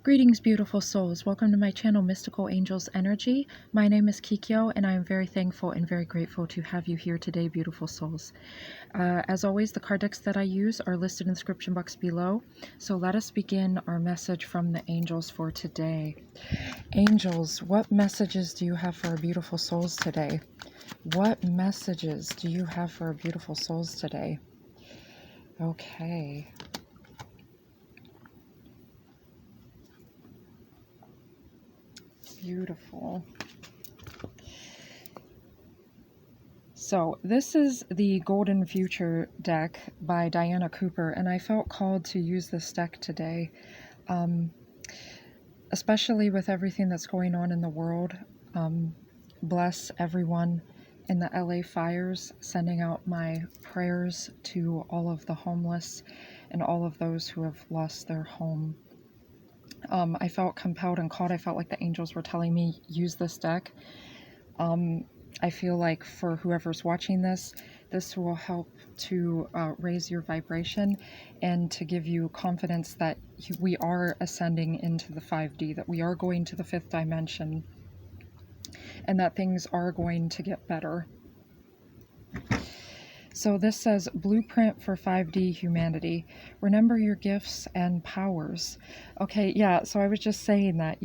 Greetings, beautiful souls. Welcome to my channel, Mystical Angels Energy. My name is Kikyo, and I am very thankful and very grateful to have you here today, beautiful souls. As always, the card decks that I use are listed in the description box below. So let us begin our message from the angels for today. Angels, what messages do you have for our beautiful souls today? What messages do you have for our beautiful souls today? Okay. Beautiful. So this is the Golden Future deck by Diana Cooper, and I felt called to use this deck today, especially with everything that's going on in the world. Bless everyone in the LA fires, sending out my prayers to all of the homeless and all of those who have lost their home. I felt compelled and called. I felt like the angels were telling me, use this deck. I feel like for whoever's watching this, this will help to raise your vibration and to give you confidence that we are ascending into the 5D, that we are going to the 5th dimension, and that things are going to get better. So this says, Blueprint for 5D Humanity. Remember your gifts and powers. Okay, yeah, so I was just saying that,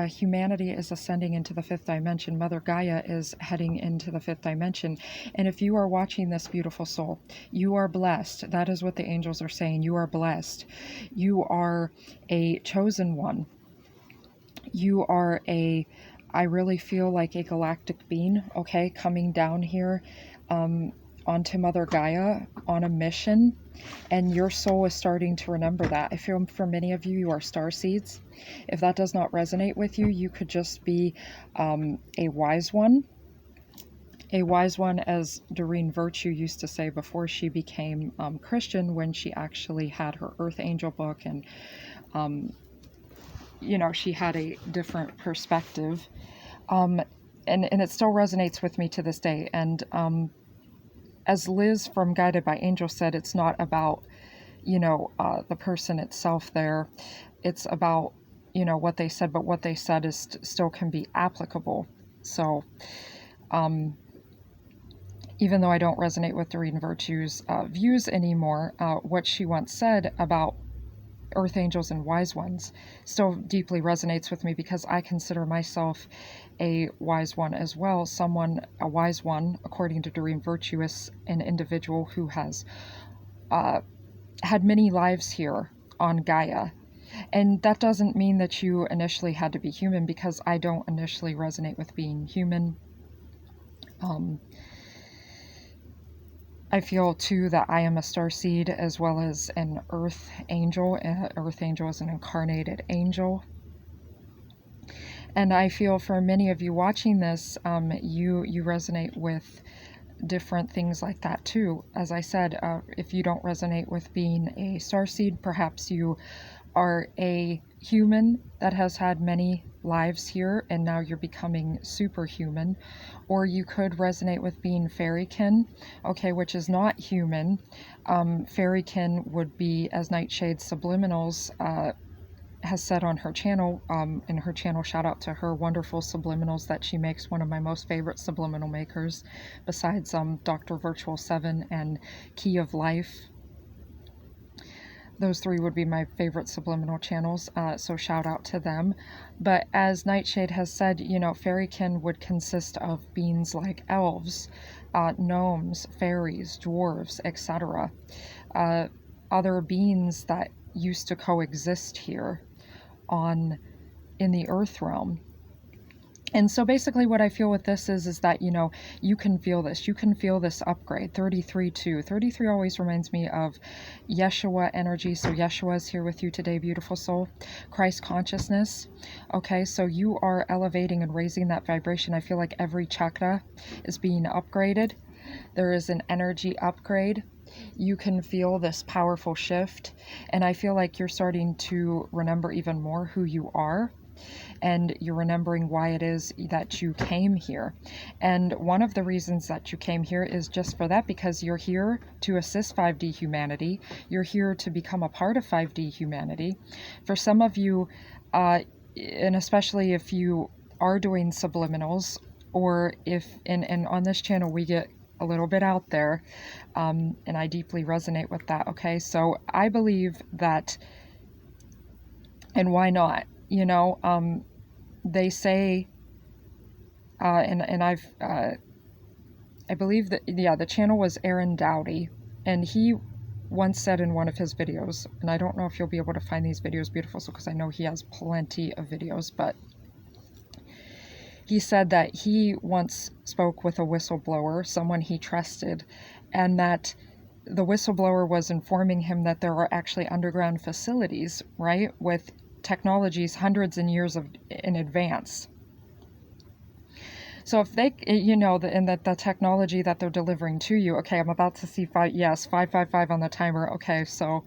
humanity is ascending into the 5th dimension. Mother Gaia is heading into the 5th dimension. And if you are watching this, beautiful soul, you are blessed. That is what the angels are saying. You are blessed. You are a chosen one. You are I really feel like a galactic being, okay, coming down here onto Mother Gaia on a mission. And your soul is starting to remember that. I feel for many of you, you are star seeds. If that does not resonate with you, you could just be a wise one. A wise one, as Doreen Virtue used to say before she became Christian, when she actually had her Earth Angel book, and she had a different perspective. And it still resonates with me to this day. And as Liz from Guided by Angels said, it's not about, the person itself there. It's about, what they said, but what they said is still can be applicable. So, even though I don't resonate with Doreen Virtue's views anymore, what she once said about Earth Angels and Wise Ones still deeply resonates with me, because I consider myself a wise one as well. A wise one, according to Doreen Virtue, is an individual who has had many lives here on Gaia. And that doesn't mean that you initially had to be human, because I don't initially resonate with being human. I feel too that I am a starseed as well as an earth angel. Earth angel is an incarnated angel. And I feel for many of you watching this, you resonate with different things like that too. As I said, if you don't resonate with being a starseed, perhaps you are a human that has had many lives here and now you're becoming superhuman. Or you could resonate with being fairykin, okay, which is not human. Fairykin would be, as Nightshade Subliminals has said on her channel, in her channel, shout out to her wonderful subliminals that she makes, one of my most favorite subliminal makers, besides Dr. Virtual 7 and Key of Life. Those three would be my favorite subliminal channels, so shout out to them. But as Nightshade has said, fairykin would consist of beings like elves, gnomes, fairies, dwarves, etc. Other beings that used to coexist here in the earth realm. And so basically what I feel with this is that, you can feel this. You can feel this upgrade. 33 too. 33 always reminds me of Yeshua energy. So Yeshua is here with you today, beautiful soul. Christ consciousness. Okay, so you are elevating and raising that vibration. I feel like every chakra is being upgraded. There is an energy upgrade. You can feel this powerful shift. And I feel like you're starting to remember even more who you are. and you're remembering why it is that you came here. And one of the reasons that you came here is just for that, because you're here to assist 5D humanity. You're here to become a part of 5D humanity. For some of you, and especially if you are doing subliminals, or if, and on this channel we get a little bit out there, and I deeply resonate with that, okay? So I believe that, and why not? You know, they say, and I believe that, yeah, the channel was Aaron Dowdy, and he once said in one of his videos, and I don't know if you'll be able to find these videos, beautiful, so because I know he has plenty of videos, but he said that he once spoke with a whistleblower, someone he trusted, and that the whistleblower was informing him that there are actually underground facilities, right, with technologies hundreds and years in advance. So if they, you know, and that the technology that they're delivering to you, okay, I'm about to see 555 on the timer. Okay, so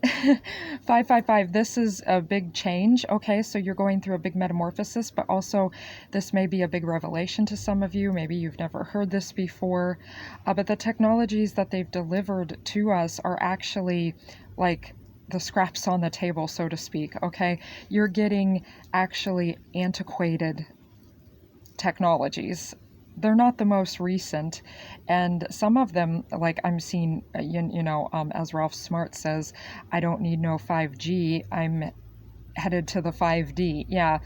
555, this is a big change. Okay, so you're going through a big metamorphosis, but also this may be a big revelation to some of you. Maybe you've never heard this before, but the technologies that they've delivered to us are actually like the scraps on the table, so to speak. Okay, you're getting actually antiquated technologies. They're not the most recent, and some of them, like I'm seeing, as Ralph Smart says, I don't need no 5G, I'm headed to the 5D. Yeah,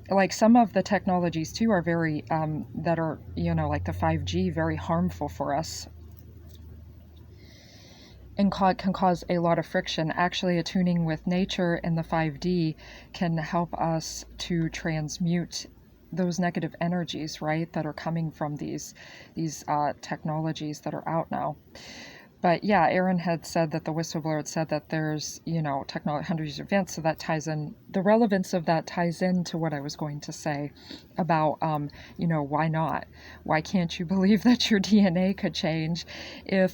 like some of the technologies too are very, that are, like the 5G, very harmful for us, and can cause a lot of friction. Actually, attuning with nature in the 5D can help us to transmute those negative energies, right, that are coming from these technologies that are out now. But yeah, Aaron had said that the whistleblower had said that there's, technology hundreds of advanced, so that ties in, the relevance of that ties into what I was going to say about, why not? Why can't you believe that your DNA could change if,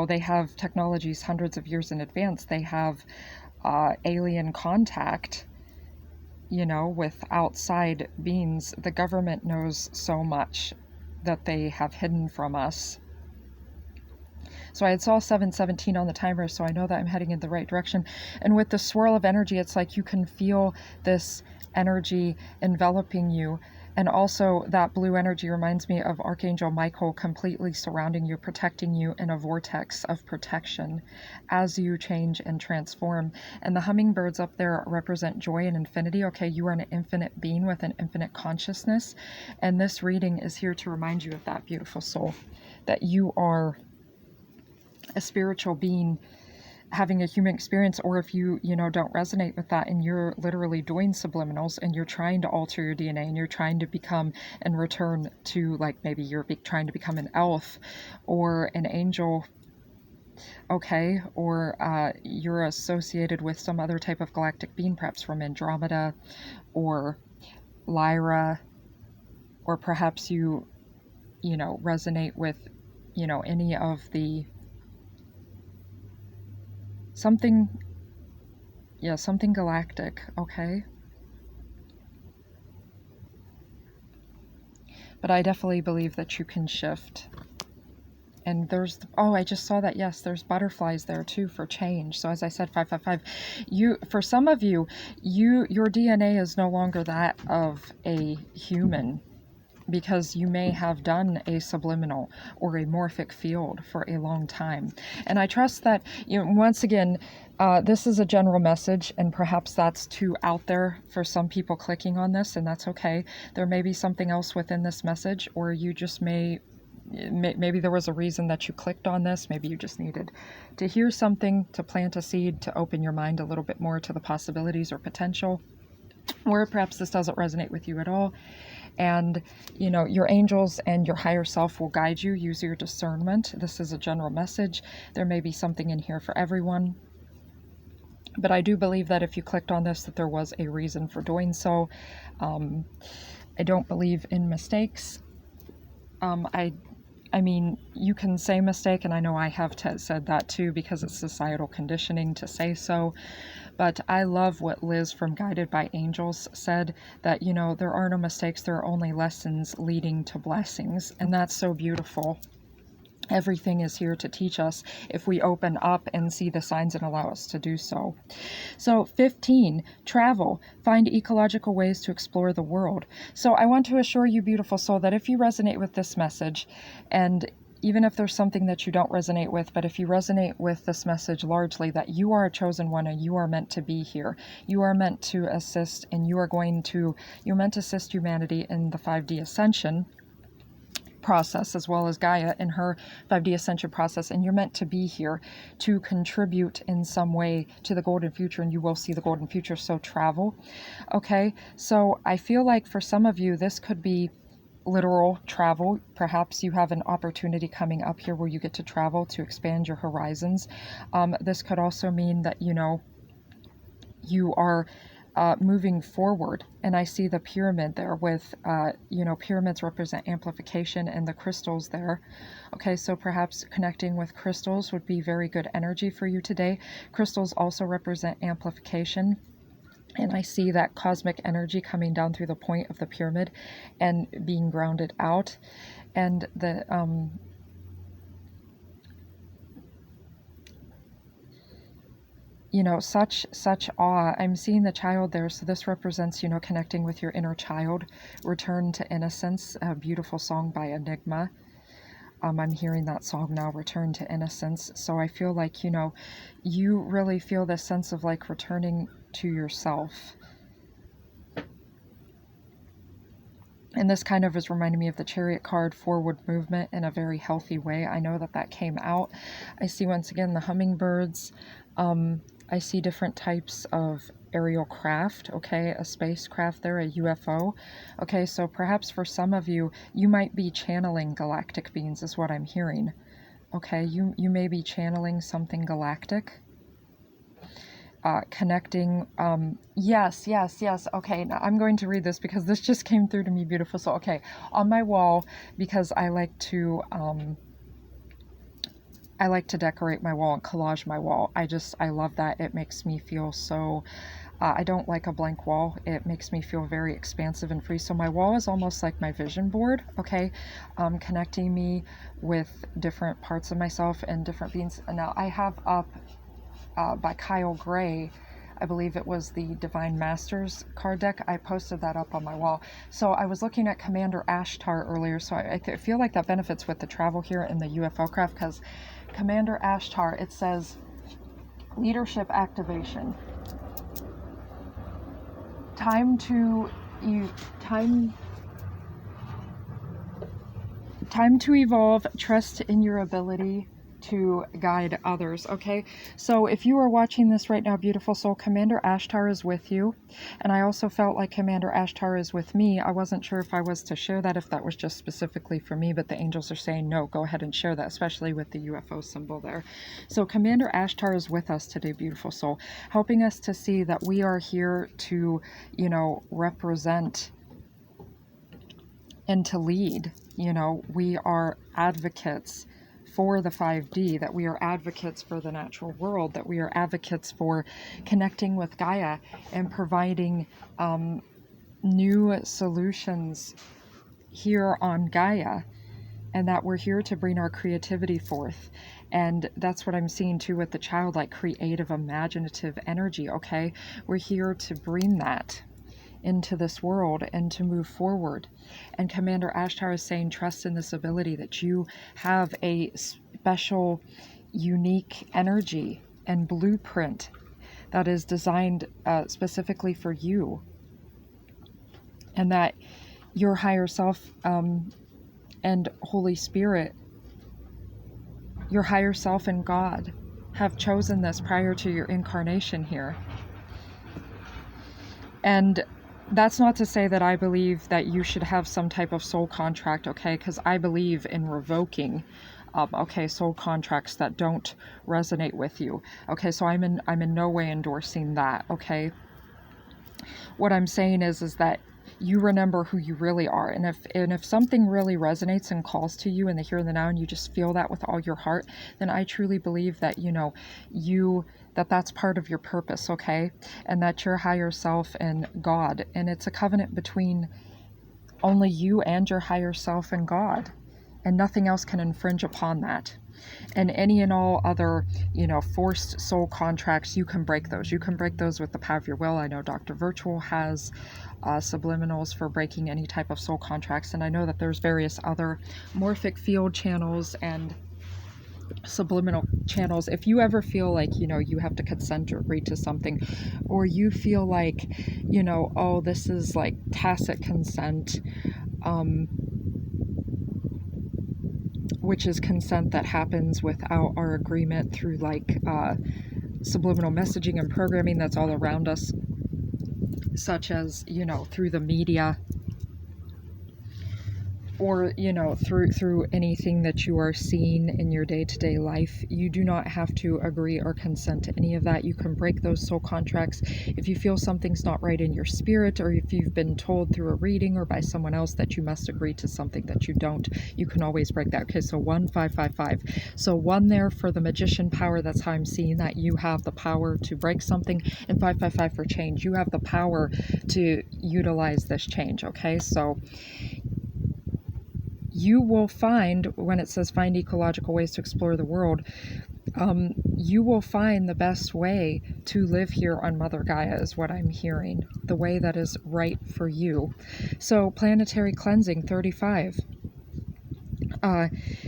they have technologies hundreds of years in advance. They have alien contact, with outside beings. The government knows so much that they have hidden from us. So I saw 717 on the timer, so I know that I'm heading in the right direction. And with the swirl of energy, it's like you can feel this energy enveloping you. And also that blue energy reminds me of Archangel Michael completely surrounding you, protecting you in a vortex of protection as you change and transform. And the hummingbirds up there represent joy and infinity. Okay, you are an infinite being with an infinite consciousness. And this reading is here to remind you of that, beautiful soul, that you are a spiritual being having a human experience. Or if you don't resonate with that and you're literally doing subliminals and you're trying to alter your DNA and you're trying to become and return to, like, maybe you're trying to become an elf or an angel, okay, or you're associated with some other type of galactic being, perhaps from Andromeda or Lyra, or perhaps you resonate with any of the something galactic, okay? But I definitely believe that you can shift. And there's, oh, I just saw that, yes, there's butterflies there too for change. So as I said, 555, for some of you, your DNA is no longer that of a human, because you may have done a subliminal or a morphic field for a long time. And I trust that, once again, this is a general message, and perhaps that's too out there for some people clicking on this, and that's okay. There may be something else within this message, or you just maybe there was a reason that you clicked on this. Maybe you just needed to hear something, to plant a seed, to open your mind a little bit more to the possibilities or potential, or perhaps this doesn't resonate with you at all. And your angels and your higher self will guide you. Use your discernment. This is a general message. There may be something in here for everyone, but I do believe that if you clicked on this, that there was a reason for doing so. I don't believe in mistakes. I I mean, you can say mistake, and I know I have said that too because it's societal conditioning to say so. But I love what Liz from Guided by Angels said, that, you know, there are no mistakes, there are only lessons leading to blessings. And that's so beautiful. Everything is here to teach us if we open up and see the signs and allow us to do so. So 15, travel. Find ecological ways to explore the world. So I want to assure you, beautiful soul, that if you resonate with this message, and even if there's something that you don't resonate with, but if you resonate with this message largely, that you are a chosen one and you are meant to be here. You are meant to assist, and you're meant to assist humanity in the 5D ascension process, as well as Gaia in her 5D ascension process, and you're meant to be here to contribute in some way to the golden future, and you will see the golden future. So travel. Okay, so I feel like for some of you this could be literal travel. Perhaps you have an opportunity coming up here where you get to travel to expand your horizons. This could also mean that, you know, you are moving forward, and I see the pyramid there with, you know, pyramids represent amplification, and the crystals there. Okay, so perhaps connecting with crystals would be very good energy for you today. Crystals also represent amplification, and I see that cosmic energy coming down through the point of the pyramid and being grounded out, and the you know, such awe. I'm seeing the child there, so this represents, you know, connecting with your inner child. Return to Innocence, a beautiful song by Enigma. I'm hearing that song now, Return to Innocence. So I feel like, you know, you really feel this sense of like returning to yourself. And this kind of is reminding me of the Chariot card, forward movement in a very healthy way. I know that that came out. I see once again the hummingbirds. I see different types of aerial craft, okay, a spacecraft there, a UFO. Okay, so perhaps for some of you, you might be channeling galactic beings is what I'm hearing. Okay, you may be channeling something galactic. Connecting, yes. Okay, now I'm going to read this because this just came through to me, beautiful soul. Okay, on my wall, because I like to decorate my wall and collage my wall. I love that. It makes me feel so, I don't like a blank wall. It makes me feel very expansive and free. So my wall is almost like my vision board, okay? Connecting me with different parts of myself and different beings. And now I have up by Kyle Gray, I believe it was the Divine Masters card deck. I posted that up on my wall. So I was looking at Commander Ashtar earlier, so I feel like that benefits with the travel here in the UFO craft, because Commander Ashtar, it says leadership activation. Time to evolve, trust in your ability to guide others. Okay, so if you are watching this right now, beautiful soul, Commander Ashtar is with you, and I also felt like Commander Ashtar is with me. I wasn't sure if I was to share that, if that was just specifically for me, but the angels are saying no, go ahead and share that, especially with the UFO symbol there. So Commander Ashtar is with us today, beautiful soul, helping us to see that we are here to, you know, represent and to lead. You know, we are advocates for the 5D, that we are advocates for the natural world, that we are advocates for connecting with Gaia and providing new solutions here on Gaia, and that we're here to bring our creativity forth. And that's what I'm seeing too with the childlike, creative, imaginative energy, okay? We're here to bring that into this world and to move forward. And Commander Ashtar is saying, trust in this ability, that you have a special, unique energy and blueprint that is designed specifically for you, and that your higher self and Holy Spirit, your higher self and God have chosen this prior to your incarnation here. And that's not to say that I believe that you should have some type of soul contract, okay? Because I believe in revoking, soul contracts that don't resonate with you, okay? So I'm in no way endorsing that, okay? What I'm saying is that you remember who you really are. And if something really resonates and calls to you in the here and the now, and you just feel that with all your heart, then I truly believe that, that's part of your purpose, okay? And that your higher self and God, and it's a covenant between only you and your higher self and God, and nothing else can infringe upon that. And any and all other, forced soul contracts, you can break those. You can break those with the power of your will. I know Dr. Virtual has subliminals for breaking any type of soul contracts, and I know that there's various other morphic field channels and subliminal channels. If you ever feel like, you have to consent or agree to something, or you feel like, oh, this is like tacit consent, which is consent that happens without our agreement through like subliminal messaging and programming that's all around us, such as, through the media, or through anything that you are seeing in your day-to-day life. You do not have to agree or consent to any of that. You can break those soul contracts if you feel something's not right in your spirit, or if you've been told through a reading or by someone else that you must agree to something that you don't. You can always break that. Okay, so 1555, so 1 there for the magician power. That's how I'm seeing that you have the power to break something, and 555 for change. You have the power to utilize this change. Okay, so you will find, when it says find ecological ways to explore the world, you will find the best way to live here on Mother Gaia, is what I'm hearing, the way that is right for you. So planetary cleansing 35,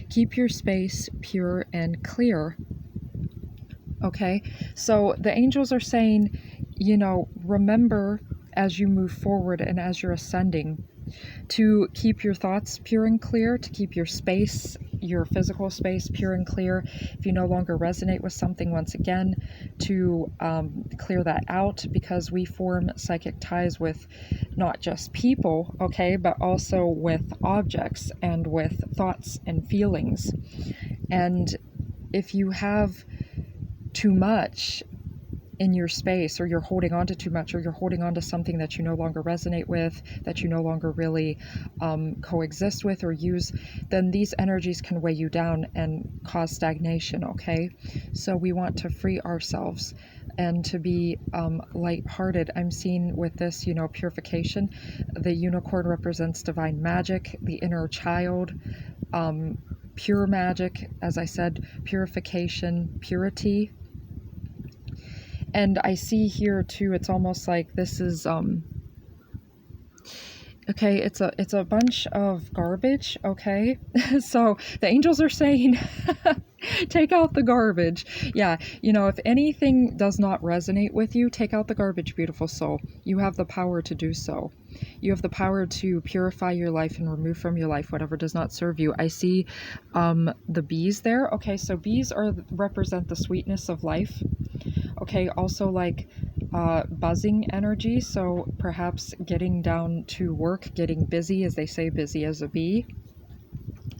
keep your space pure and clear. Okay, so the angels are saying, remember as you move forward and as you're ascending, to keep your thoughts pure and clear, to keep your space, your physical space, pure and clear. If you no longer resonate with something, once again, to clear that out, because we form psychic ties with not just people, okay, but also with objects and with thoughts and feelings. And if you have too much in your space, or you're holding on to too much, or you're holding on to something that you no longer resonate with, that you no longer really coexist with or use, then these energies can weigh you down and cause stagnation, okay? So we want to free ourselves and to be light-hearted. I'm seeing with this, purification. The unicorn represents divine magic, the inner child, pure magic, as I said, purification, purity. And I see here too, it's almost like this is okay, it's a bunch of garbage, okay? So the angels are saying take out the garbage. Yeah, if anything does not resonate with you, take out the garbage, beautiful soul. You have the power to do so. You have the power to purify your life and remove from your life whatever does not serve you. I see the bees there. Okay, so bees represent the sweetness of life. Okay, also like buzzing energy, so perhaps getting down to work, getting busy, as they say, busy as a bee.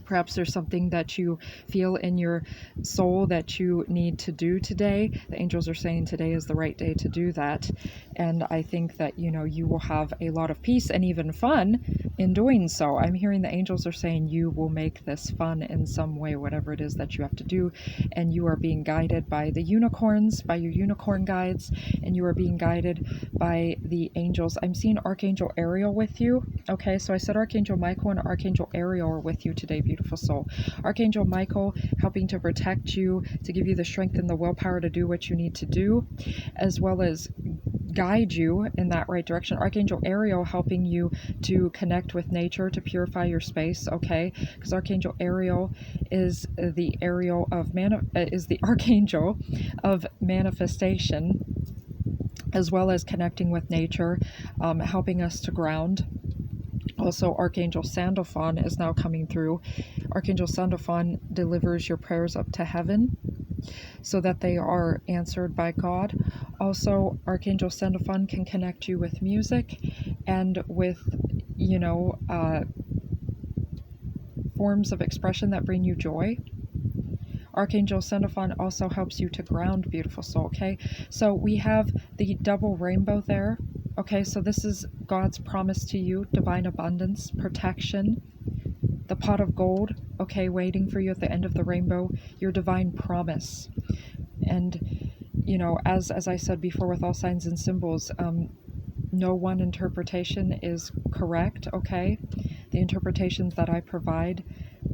Perhaps there's something that you feel in your soul that you need to do today. The angels are saying today is the right day to do that. And I think that, you will have a lot of peace and even fun in doing so. I'm hearing the angels are saying you will make this fun in some way, whatever it is that you have to do. And you are being guided by the unicorns, by your unicorn guides, and you are being guided by the angels. I'm seeing Archangel Ariel with you. Okay, so I said Archangel Michael and Archangel Ariel are with you today, beautiful soul. Archangel Michael helping to protect you, to give you the strength and the willpower to do what you need to do, as well as guide you in that right direction. Archangel Ariel helping you to connect with nature, to purify your space, okay? Because Archangel Ariel is the archangel of manifestation, as well as connecting with nature, helping us to ground. Also, Archangel Sandalphon is now coming through. Archangel Sandalphon delivers your prayers up to heaven so that they are answered by God. Also, Archangel Sandalphon can connect you with music and with, forms of expression that bring you joy. Archangel Sandalphon also helps you to ground, beautiful soul, okay? So we have the double rainbow there. Okay, so this is God's promise to you, divine abundance, protection, the pot of gold, okay, waiting for you at the end of the rainbow, your divine promise. And, you know, as I said before with all signs and symbols, no one interpretation is correct, okay? The interpretations that I provide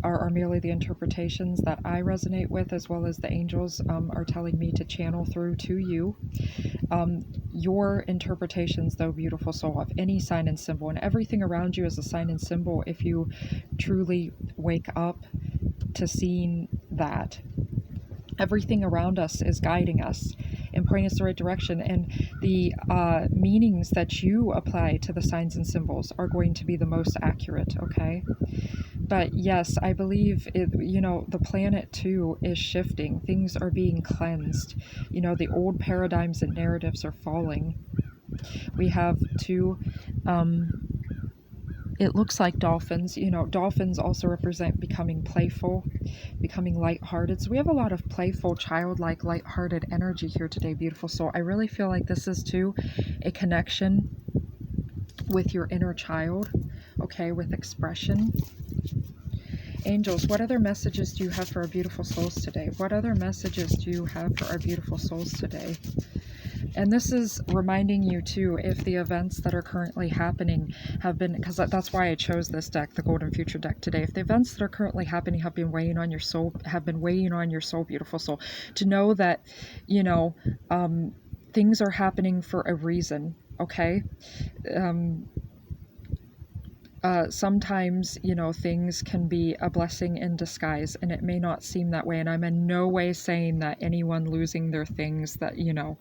are merely the interpretations that I resonate with, as well as the angels are telling me to channel through to you. Your interpretations, though, beautiful soul, of any sign and symbol, and everything around you is a sign and symbol if you truly wake up to seeing that. Everything around us is guiding us and pointing us the right direction, and the meanings that you apply to the signs and symbols are going to be the most accurate, okay? But yes, I believe it, you know, the planet too is shifting. Things are being cleansed. You know, the old paradigms and narratives are falling. We have two, it looks like dolphins. You know, dolphins also represent becoming playful, becoming lighthearted. So we have a lot of playful, childlike, lighthearted energy here today, beautiful soul. I really feel like this is too a connection with your inner child, okay, with expression. Angels, what other messages do you have for our beautiful souls today? What other messages do you have for our beautiful souls today? And this is reminding you too, if the events that are currently happening have been, because that's why I chose this deck, the Golden Future deck today. If the events that are currently happening have been weighing on your soul, beautiful soul, to know that, you know, things are happening for a reason, okay? Sometimes, you know, things can be a blessing in disguise, and it may not seem that way. And I'm in no way saying that anyone losing their things, that, you know,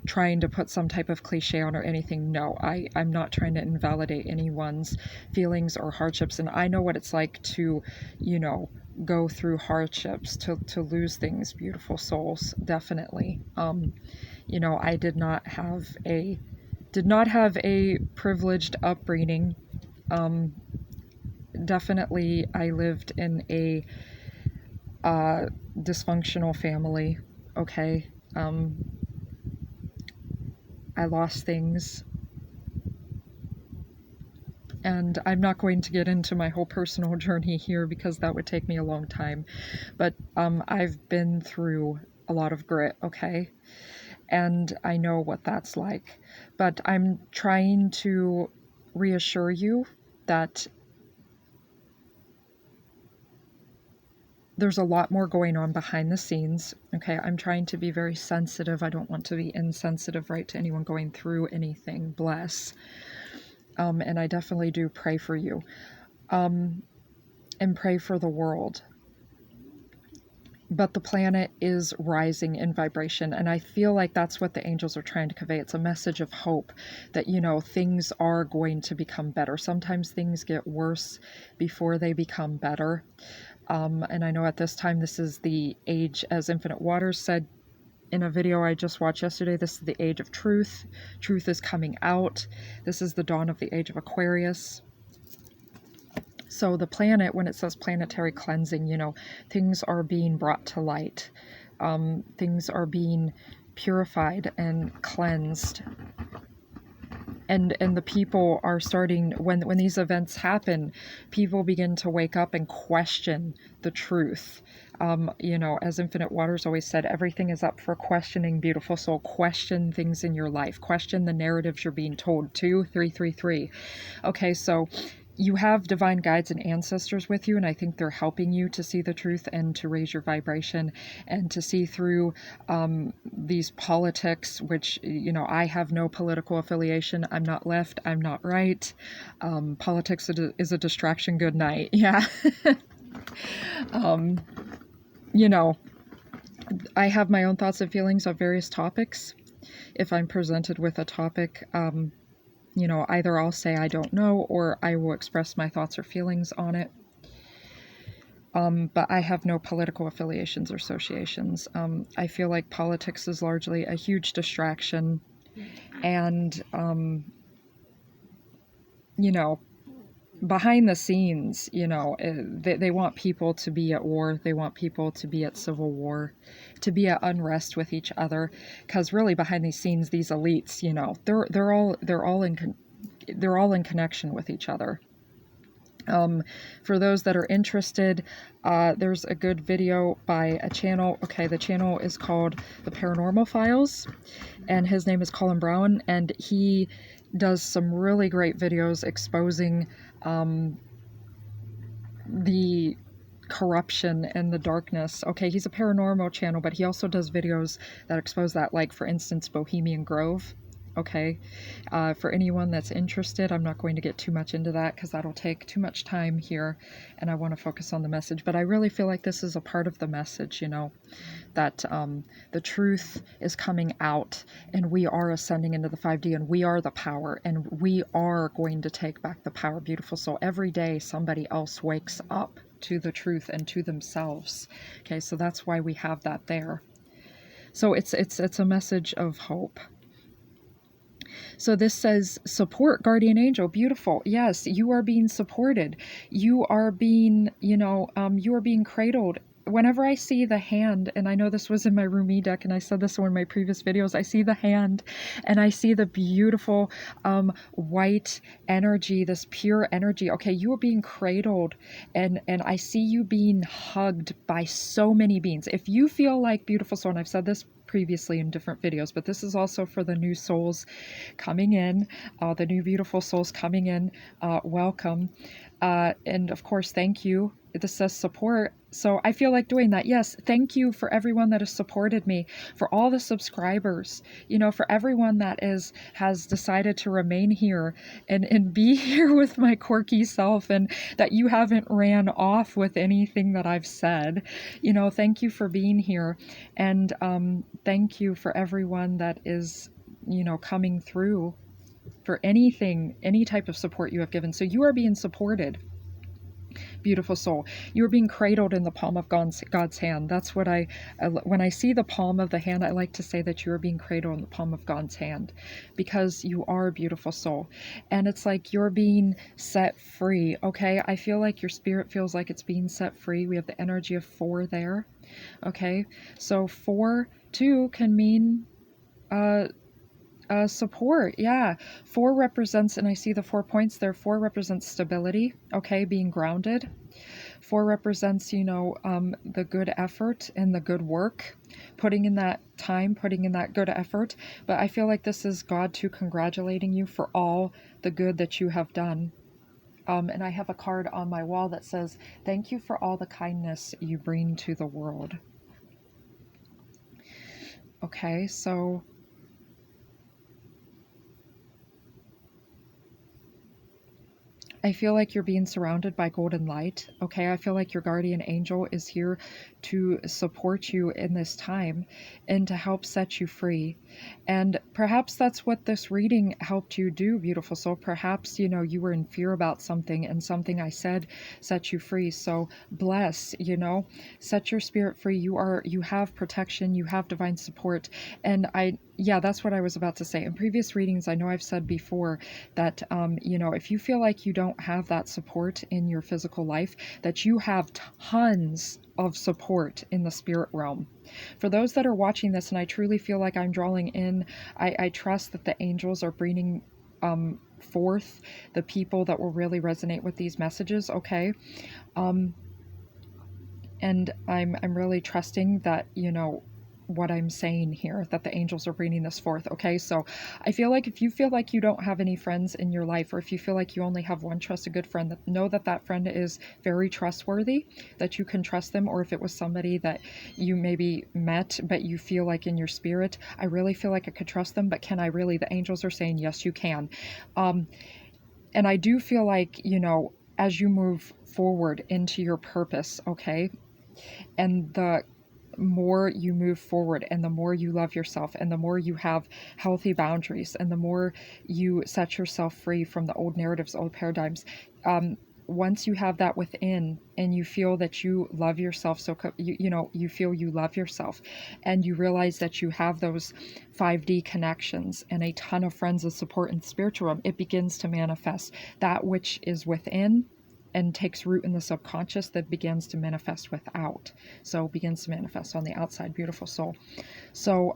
trying to put some type of cliche on or anything. No, I'm not trying to invalidate anyone's feelings or hardships. And I know what it's like to, you know, go through hardships, to lose things, beautiful souls, definitely. You know, I did not have a privileged upbringing. Definitely I lived in a dysfunctional family, okay? I lost things, and I'm not going to get into my whole personal journey here because that would take me a long time, but I've been through a lot of grit, okay? And I know what that's like. But I'm trying to reassure you that there's a lot more going on behind the scenes. Okay, I'm trying to be very sensitive. I don't want to be insensitive, right, to anyone going through anything. Bless. And I definitely do pray for you. And pray for the world. But the planet is rising in vibration, and I feel like that's what the angels are trying to convey. It's a message of hope that, you know, things are going to become better. Sometimes things get worse before they become better. And I know at this time, this is the age, as Infinite Waters said in a video I just watched yesterday, this is the age of truth. Truth is coming out. This is the dawn of the age of Aquarius. So the planet, when it says planetary cleansing, you know, things are being brought to light. Things are being purified and cleansed. And the people are starting, when these events happen, people begin to wake up and question the truth. You know, as Infinite Waters always said, everything is up for questioning, beautiful soul. Question things in your life. Question the narratives you're being told. 2333. Okay, so you have divine guides and ancestors with you, and I think they're helping you to see the truth and to raise your vibration and to see through these politics, which, you know, I have no political affiliation. I'm not left, I'm not right. Politics is a distraction. Good night. Yeah. You know, I have my own thoughts and feelings on various topics. If I'm presented with a topic, you know, either I'll say I don't know, or I will express my thoughts or feelings on it. But I have no political affiliations or associations. I feel like politics is largely a huge distraction, and, you know, behind the scenes, they want people to be at war. They want people to be at civil war, to be at unrest with each other. Because really, behind these scenes, these elites, they're all in connection with each other. For those that are interested, there's a good video by a channel. Okay, the channel is called The Paranormal Files, and his name is Colin Brown, and he does some really great videos exposing the corruption and the darkness. Okay, he's a paranormal channel, but he also does videos that expose that, like, for instance, Bohemian Grove. Okay, for anyone that's interested, I'm not going to get too much into that because that'll take too much time here, and I want to focus on the message. But I really feel like this is a part of the message, that the truth is coming out, and we are ascending into the 5D, and we are the power, and we are going to take back the power, beautiful soul. Every day somebody else wakes up to the truth and to themselves. Okay, so that's why we have that there. So it's a message of hope. So this says, support guardian angel. Beautiful. Yes, you are being supported. You are being, you are being cradled. Whenever I see the hand, and I know this was in my Rumi deck, and I said this in one of my previous videos, I see the hand and I see the beautiful white energy, this pure energy. Okay, you are being cradled, and I see you being hugged by so many beings. If you feel like, beautiful soul, and I've said this previously in different videos, but this is also for the new souls coming in, the new beautiful souls coming in. Welcome. And of course, thank you. This says support. So I feel like doing that. Yes, thank you for everyone that has supported me, for all the subscribers, for everyone that has decided to remain here and be here with my quirky self, and that you haven't ran off with anything that I've said. Thank you for being here. And thank you for everyone that is, coming through for anything, any type of support you have given. So you are being supported. Beautiful soul, you are being cradled in the palm of God's hand. That's what when I see the palm of the hand, I like to say that you are being cradled in the palm of God's hand, because you are a beautiful soul, and it's like you're being set free. Okay, I feel like your spirit feels like it's being set free. We have the energy of 4 there. Okay, so 4 too can mean support. Yeah, 4 represents, and I see the 4 points there, 4 represents stability. Okay, being grounded. 4 represents, the good effort and the good work, putting in that time, putting in that good effort. But I feel like this is God too congratulating you for all the good that you have done. And I have a card on my wall that says, thank you for all the kindness you bring to the world. Okay, so I feel like you're being surrounded by golden light. Okay, I feel like your guardian angel is here to support you in this time and to help set you free. And perhaps that's what this reading helped you do, beautiful soul. Perhaps, you were in fear about something, and something I said set you free. So bless, set your spirit free. You have protection, you have divine support. And yeah, that's what I was about to say. In previous readings, I know I've said before that, if you feel like you don't have that support in your physical life, that you have tons of support in the spirit realm. For those that are watching this, and I truly feel like I'm drawing in, I trust that the angels are bringing forth the people that will really resonate with these messages, okay? And I'm really trusting that, what I'm saying here, that the angels are bringing this forth. Okay, so I feel like if you feel like you don't have any friends in your life, or if you feel like you only have one trusted good friend, know that that friend is very trustworthy, that you can trust them. Or if it was somebody that you maybe met, but you feel like in your spirit, I really feel like I could trust them, but can I really? The angels are saying, yes, you can. And I do feel like, as you move forward into your purpose, okay, and the more you move forward, and the more you love yourself, and the more you have healthy boundaries, and the more you set yourself free from the old narratives, old paradigms, once you have that within and you feel that you love yourself, so you feel you love yourself, and you realize that you have those 5D connections and a ton of friends of support in the spiritual realm, it begins to manifest that which is within and takes root in the subconscious, that begins to manifest without. So begins to manifest on the outside. Beautiful soul. So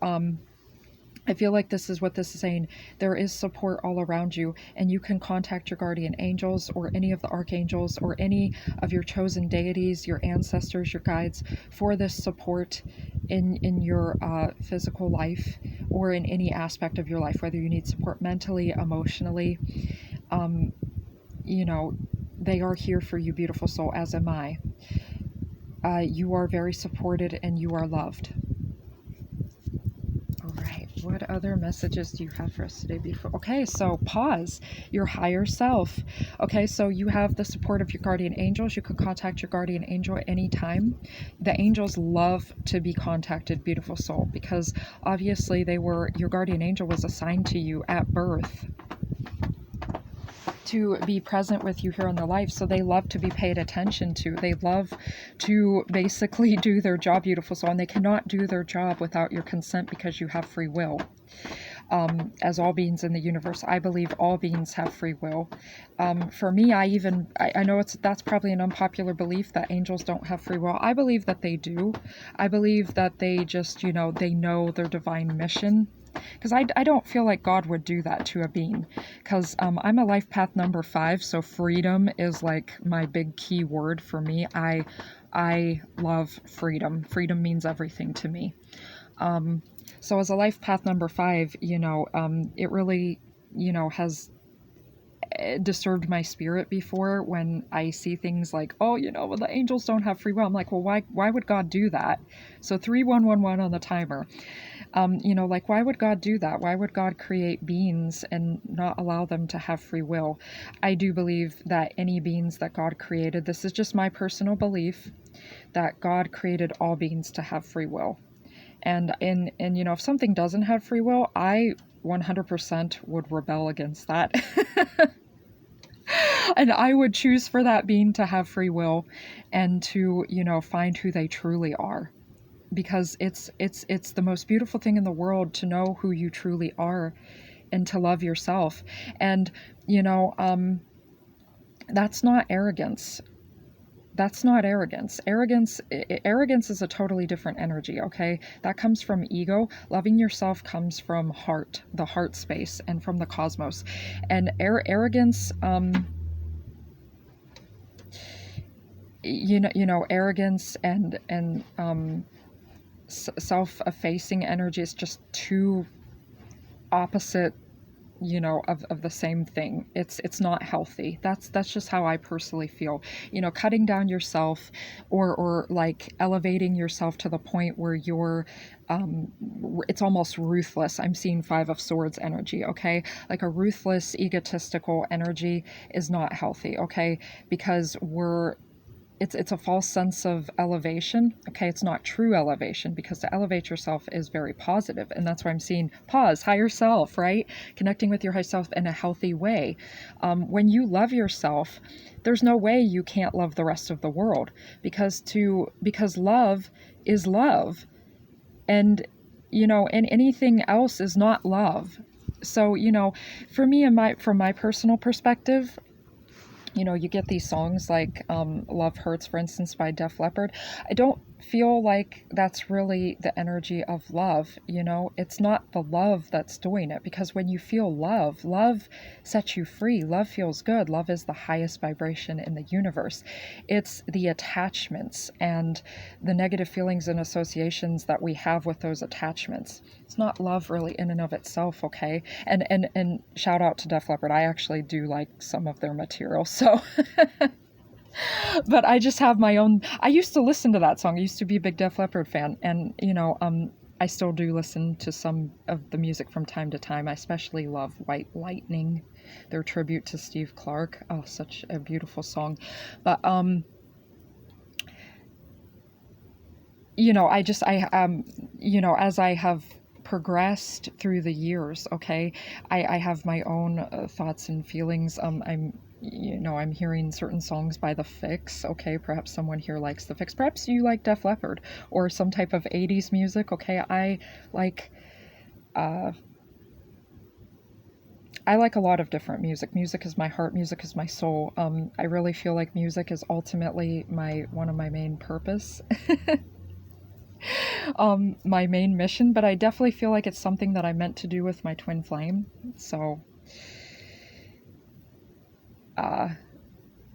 I feel like this is what this is saying. There is support all around you, and you can contact your guardian angels or any of the archangels or any of your chosen deities, your ancestors, your guides, for this support in your physical life or in any aspect of your life, whether you need support mentally, emotionally. They are here for you, beautiful soul, as am I. You are very supported and you are loved. All right, what other messages do you have for us today, beautiful? Okay, so pause, your higher self. Okay, so you have the support of your guardian angels. You can contact your guardian angel at any time. The angels love to be contacted, beautiful soul, because obviously your guardian angel was assigned to you at birth to be present with you here in the life. So they love to be paid attention to. They love to basically do their job, beautiful soul, and they cannot do their job without your consent because you have free will. As all beings in the universe, I believe all beings have free will. For me, I know that's probably an unpopular belief that angels don't have free will. I believe that they do. I believe that they just, they know their divine mission. Because I don't feel like God would do that to a being. Because I'm a life path number 5, so freedom is like my big key word for me. I love freedom. Freedom means everything to me. So as a life path number 5, it really, has disturbed my spirit before when I see things like, well, the angels don't have free will. I'm like, well, why would God do that? So 3111 on the timer. Why would God do that? Why would God create beings and not allow them to have free will? I do believe that any beings that God created, this is just my personal belief, that God created all beings to have free will. And if something doesn't have free will, I 100% would rebel against that. And I would choose for that being to have free will and to, find who they truly are. Because it's the most beautiful thing in the world to know who you truly are and to love yourself. And, that's not arrogance. That's not arrogance. Arrogance is a totally different energy, okay? That comes from ego. Loving yourself comes from heart, the heart space, and from the cosmos. And arrogance, arrogance and self-effacing energy is just two opposite, of the same thing. It's not healthy. That's just how I personally feel. Cutting down yourself or like elevating yourself to the point where you're it's almost ruthless. I'm seeing 5 of Swords energy, okay? Like a ruthless, egotistical energy is not healthy, okay? Because it's a false sense of elevation. Okay, it's not true elevation, because to elevate yourself is very positive, and that's why I'm seeing pause, higher self, right? Connecting with your higher self in a healthy way. When you love yourself, there's no way you can't love the rest of the world, because love is love, and and anything else is not love. So for me, from my personal perspective, you get these songs like Love Hurts, for instance, by Def Leppard. I don't feel like that's really the energy of love. It's not the love that's doing it, because when you feel love sets you free. Love feels good. Love is the highest vibration in the universe. It's the attachments and the negative feelings and associations that we have with those attachments. It's not love really in and of itself, okay? And shout out to Def Leppard. I actually do like some of their material, so but I just have my own. I used to listen to that song. I used to be a big Def Leppard fan, and I still do listen to some of the music from time to time. I especially love White Lightning, their tribute to Steve Clark. Oh, such a beautiful song. But as I have progressed through the years, okay, I have my own thoughts and feelings. I'm I'm hearing certain songs by The Fix. Okay, perhaps someone here likes The Fix. Perhaps you like Def Leppard or some type of 80s music. Okay, like uh, I like a lot of different music. Music is my heart. Music is my soul. I really feel like music is ultimately one of my main purpose, my main mission. But I definitely feel like it's something that I meant to do with my twin flame. So, uh,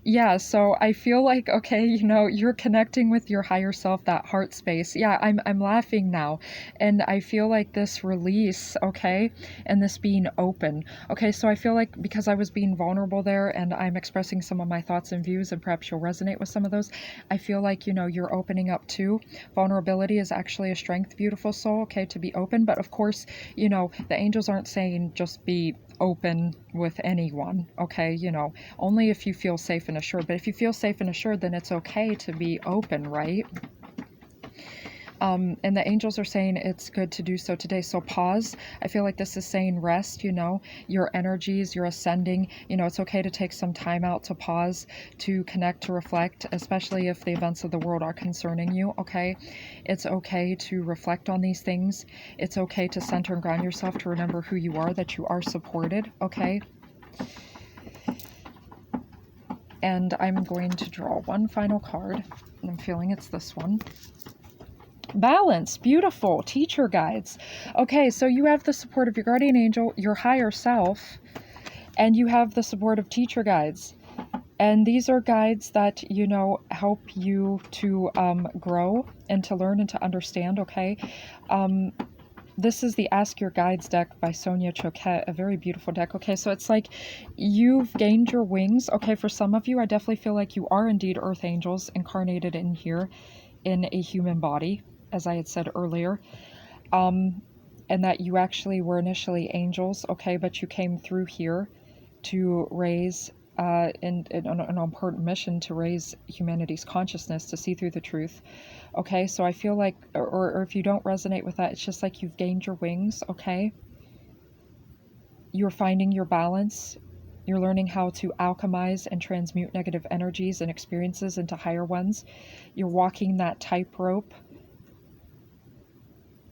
yeah, so I feel like, okay, you're connecting with your higher self, that heart space. Yeah, I'm laughing now. And I feel like this release, okay, and this being open. Okay, so I feel like because I was being vulnerable there and I'm expressing some of my thoughts and views, and perhaps you'll resonate with some of those, I feel like, you're opening up too. Vulnerability is actually a strength, beautiful soul, okay, to be open. But of course, the angels aren't saying just be open with anyone, okay, only if you feel safe and assured. But if you feel safe and assured, then it's okay to be open, right? And the angels are saying it's good to do so today. So pause. I feel like this is saying rest, your energies, you're ascending. It's okay to take some time out to pause, to connect, to reflect, especially if the events of the world are concerning you, okay? It's okay to reflect on these things. It's okay to center and ground yourself, to remember who you are, that you are supported, okay? And I'm going to draw one final card. I'm feeling it's this one. Balance, beautiful, teacher guides. Okay, so you have the support of your guardian angel, your higher self, and you have the support of teacher guides. And these are guides that, help you to grow and to learn and to understand, okay? This is the Ask Your Guides deck by Sonia Choquette, a very beautiful deck. Okay, so it's like you've gained your wings. Okay, for some of you, I definitely feel like you are indeed earth angels incarnated in here in a human body, as I had said earlier, and that you actually were initially angels, okay, but you came through here to raise an important mission to raise humanity's consciousness, to see through the truth. Okay, so I feel like, or if you don't resonate with that, it's just like you've gained your wings, okay? You're finding your balance. You're learning how to alchemize and transmute negative energies and experiences into higher ones. You're walking that tightrope.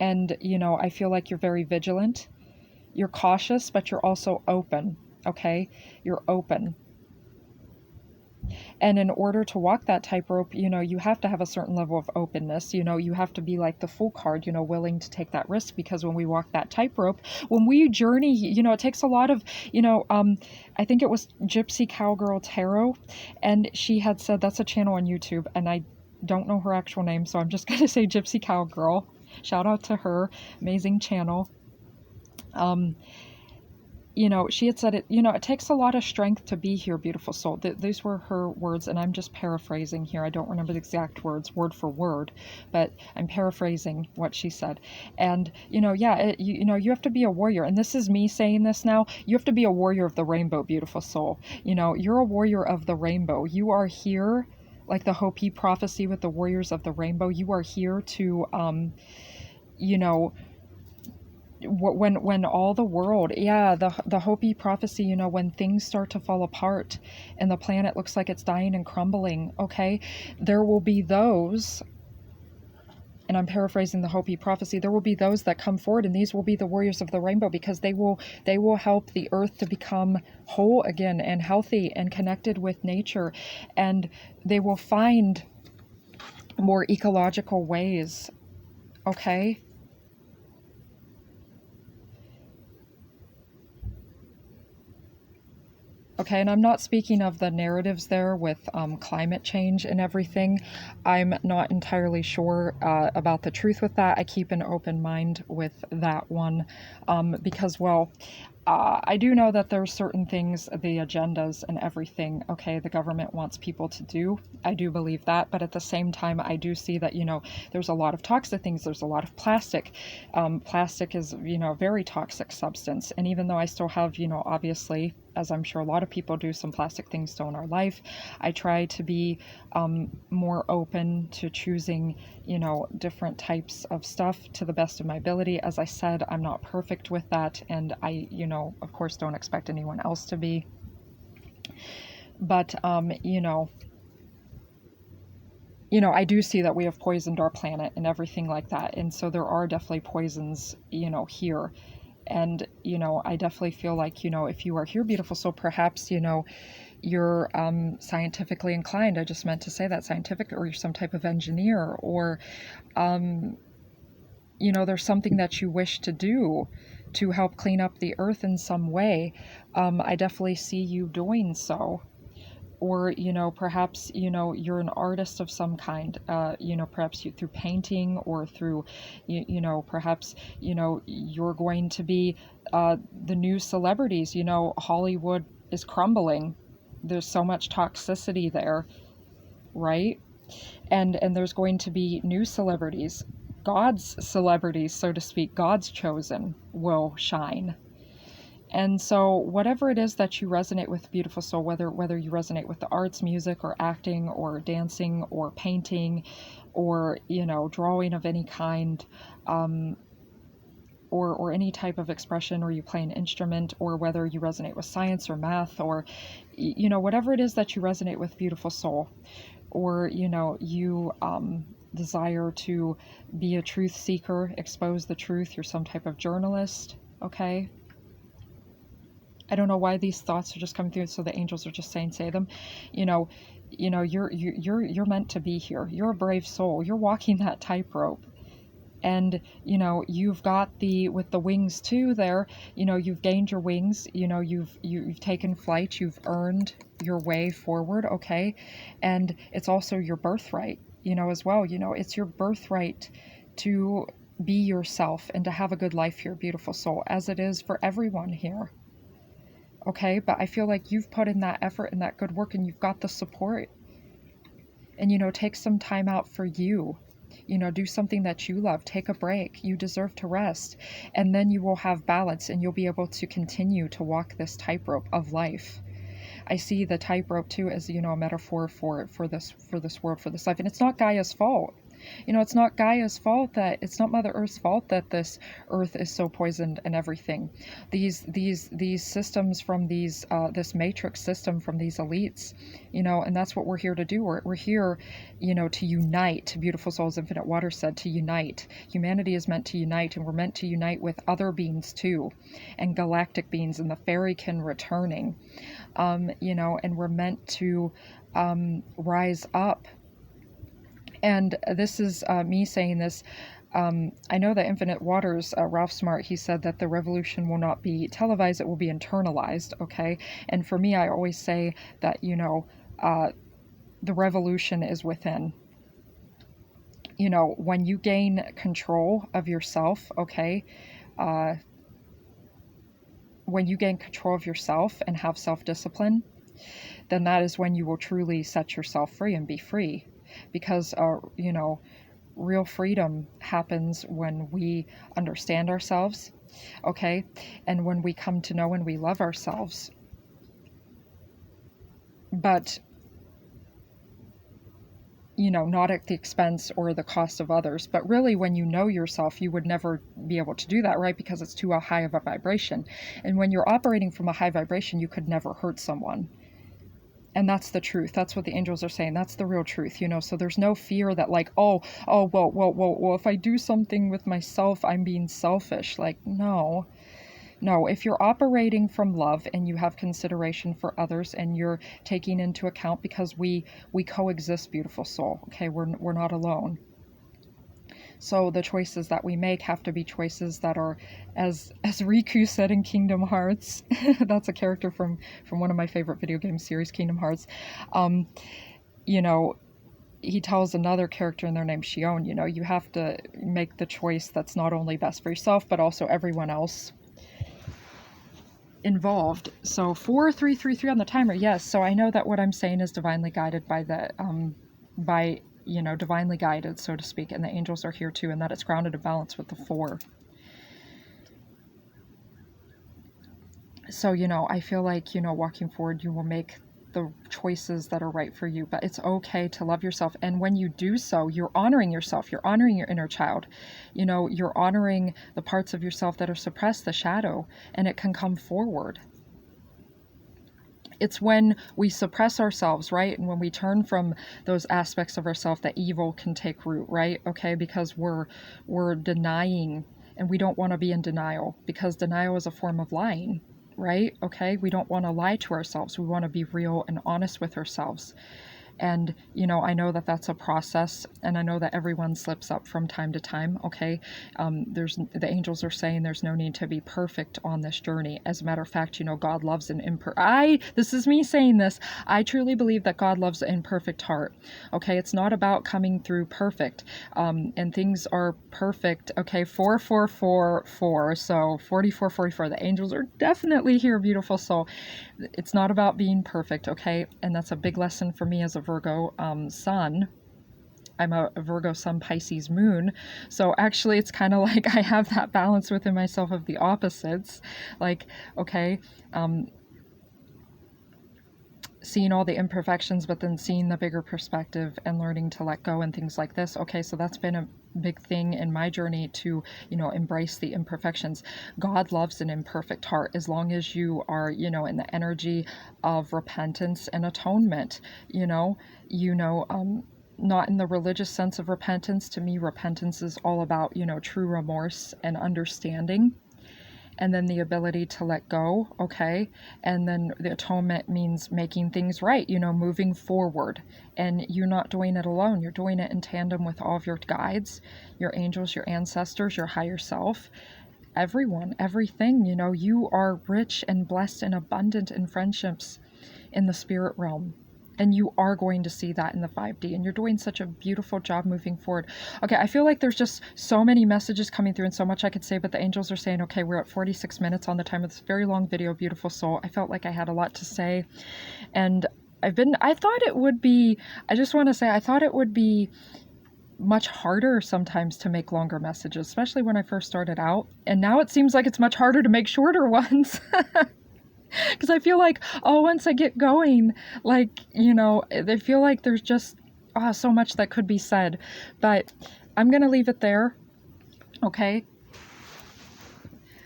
And, I feel like you're very vigilant. You're cautious, but you're also open, okay? You're open. And in order to walk that tightrope, you have to have a certain level of openness. You have to be like the Fool card, willing to take that risk, because when we walk that tightrope, when we journey, it takes a lot of, I think it was Gypsy Cowgirl Tarot, and she had said, that's a channel on YouTube, and I don't know her actual name, so I'm just going to say Gypsy Cowgirl. Shout out to her, amazing channel. She had said it takes a lot of strength to be here, beautiful soul. These were her words, and I'm just paraphrasing here. I don't remember the exact words, word for word, but I'm paraphrasing what she said. And, you have to be a warrior. And this is me saying this now. You have to be a warrior of the rainbow, beautiful soul. You're a warrior of the rainbow. You are here, like the Hopi prophecy with the warriors of the rainbow. You are here to, when all the world, the Hopi prophecy, when things start to fall apart and the planet looks like it's dying and crumbling, okay, there will be those, and I'm paraphrasing the Hopi prophecy, there will be those that come forward, and these will be the warriors of the rainbow, because they will help the earth to become whole again and healthy and connected with nature, and they will find more ecological ways, okay? Okay, and I'm not speaking of the narratives there with climate change and everything. I'm not entirely sure about the truth with that. I keep an open mind with that one because, well, I do know that there's certain things, the agendas and everything, okay, the government wants people to do. I do believe that, but at the same time, I do see that, there's a lot of toxic things. There's a lot of plastic. Plastic is, a very toxic substance. And even though I still have, obviously, as I'm sure a lot of people do, some plastic things still in our life, I try to be more open to choosing, different types of stuff to the best of my ability. As I said, I'm not perfect with that, and I, of course, don't expect anyone else to be. But, I do see that we have poisoned our planet and everything like that. And so there are definitely poisons, here. And, I definitely feel like, if you are here, beautiful soul, perhaps, you're scientifically inclined. I just meant to say that, scientific, or you're some type of engineer, or, there's something that you wish to do to help clean up the earth in some way. I definitely see you doing so. Or, perhaps, you're an artist of some kind, perhaps you, through painting, or through, perhaps, you're going to be the new celebrities. Hollywood is crumbling. There's so much toxicity there, right? And there's going to be new celebrities. God's celebrities, so to speak, God's chosen, will shine. And so whatever it is that you resonate with, beautiful soul, whether you resonate with the arts, music, or acting, or dancing, or painting, or drawing of any kind, or any type of expression, or you play an instrument, or whether you resonate with science or math, or whatever it is that you resonate with, beautiful soul, or you desire to be a truth seeker, expose the truth, you're some type of journalist, okay? I don't know why these thoughts are just coming through, so the angels are just saying, say them. You're meant to be here. You're a brave soul. You're walking that tightrope. And you've got with the wings too there, you've gained your wings, you've taken flight, you've earned your way forward, okay? And it's also your birthright, as well. It's your birthright to be yourself and to have a good life here, beautiful soul, as it is for everyone here. Okay, but I feel like you've put in that effort and that good work, and you've got the support. And take some time out for you. Do something that you love. Take a break. You deserve to rest. And then you will have balance, and you'll be able to continue to walk this tightrope of life. I see the tightrope too as, a metaphor for this world, for this life. And it's not Gaia's fault. It's not Gaia's fault it's not Mother Earth's fault that this earth is so poisoned and everything. These systems from this matrix system from these elites, and that's what we're here to do. We're here, to unite. Beautiful souls, Infinite Water said, to unite. Humanity is meant to unite, and we're meant to unite with other beings too, and galactic beings, and the fairykin returning, and we're meant to rise up. And this is me saying this. I know that Infinite Waters, Ralph Smart, he said that the revolution will not be televised, it will be internalized, okay? And for me, I always say that, the revolution is within. When you gain control of yourself, okay? When you gain control of yourself and have self-discipline, then that is when you will truly set yourself free and be free. Because, real freedom happens when we understand ourselves, okay? And when we come to know and we love ourselves. But, not at the expense or the cost of others. But really, when you know yourself, you would never be able to do that, right? Because it's too high of a vibration. And when you're operating from a high vibration, you could never hurt someone. And that's the truth. That's what the angels are saying. That's the real truth, So there's no fear that well, if I do something with myself, I'm being selfish. No. If you're operating from love and you have consideration for others and you're taking into account, because we coexist, beautiful soul. Okay, we're not alone. So the choices that we make have to be choices that are, as Riku said in Kingdom Hearts, that's a character from one of my favorite video game series, Kingdom Hearts. He tells another character in there named Shion, you have to make the choice that's not only best for yourself, but also everyone else involved. So 4333 on the timer. Yes. So I know that what I'm saying is divinely guided by divinely guided, so to speak, and the angels are here too, and that it's grounded in balance with the 4. So, I feel like, walking forward, you will make the choices that are right for you, but it's okay to love yourself. And when you do so, you're honoring yourself, you're honoring your inner child, you're honoring the parts of yourself that are suppressed, the shadow, and it can come forward. It's when we suppress ourselves, right? And when we turn from those aspects of ourselves that evil can take root, right? Okay, because we're denying, and we don't want to be in denial, because denial is a form of lying, right? Okay, we don't want to lie to ourselves. We want to be real and honest with ourselves. And, I know that that's a process, and I know that everyone slips up from time to time, okay? The angels are saying there's no need to be perfect on this journey. As a matter of fact, God loves an this is me saying this, I truly believe that God loves an imperfect heart, okay? It's not about coming through perfect, and things are perfect, okay? 4444, so 4444, the angels are definitely here, beautiful soul. It's not about being perfect, okay? And that's a big lesson for me as a Virgo sun. I'm a Virgo sun, Pisces moon. So actually, it's kind of like I have that balance within myself of the opposites. Like, okay, seeing all the imperfections, but then seeing the bigger perspective and learning to let go and things like this. Okay, so that's been a big thing in my journey to, embrace the imperfections. God loves an imperfect heart as long as you are, in the energy of repentance and atonement, not in the religious sense of repentance. To me, repentance is all about, true remorse and understanding, and then the ability to let go, okay? And then the atonement means making things right, moving forward. And you're not doing it alone. You're doing it in tandem with all of your guides, your angels, your ancestors, your higher self, everyone, everything. You are rich and blessed and abundant in friendships in the spirit realm. And you are going to see that in the 5D. And you're doing such a beautiful job moving forward. Okay, I feel like there's just so many messages coming through and so much I could say, but the angels are saying, okay, we're at 46 minutes on the time of this very long video, beautiful soul. I felt like I had a lot to say. And I thought it would be, I just want to say, I thought it would be much harder sometimes to make longer messages, especially when I first started out. And now it seems like it's much harder to make shorter ones. Because I feel like, once I get going, I feel like there's just so much that could be said. But I'm going to leave it there. Okay.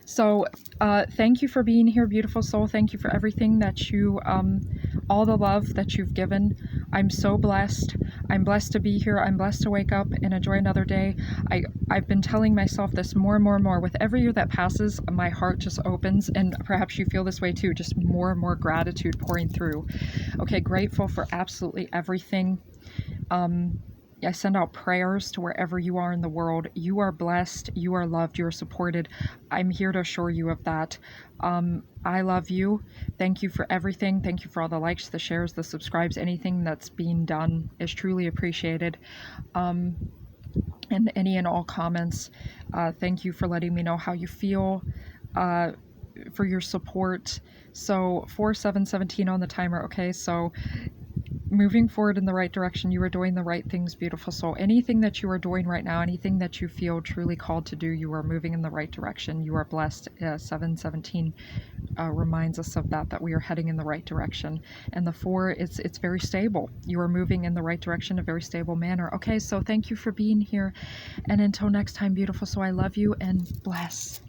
So thank you for being here, beautiful soul. Thank you for everything that you, all the love that you've given. I'm so blessed. I'm blessed to be here. I'm blessed to wake up and enjoy another day. I've been telling myself this more and more and more. With every year that passes, my heart just opens, and perhaps you feel this way too, just more and more gratitude pouring through. Okay, grateful for absolutely everything. I send out prayers to wherever you are in the world. You are blessed. You are loved. You are supported. I'm here to assure you of that. I love you. Thank you for everything. Thank you for all the likes, the shares, the subscribes. Anything that's being done is truly appreciated. And any and all comments. Thank you for letting me know how you feel, for your support. So 4717 on the timer. Okay, so moving forward in the right direction. You are doing the right things, beautiful soul. Anything that you are doing right now, anything that you feel truly called to do, you are moving in the right direction. You are blessed. 717 reminds us of that we are heading in the right direction. And the 4, it's very stable. You are moving in the right direction, a very stable manner. Okay, so thank you for being here. And until next time, beautiful soul, I love you and bless.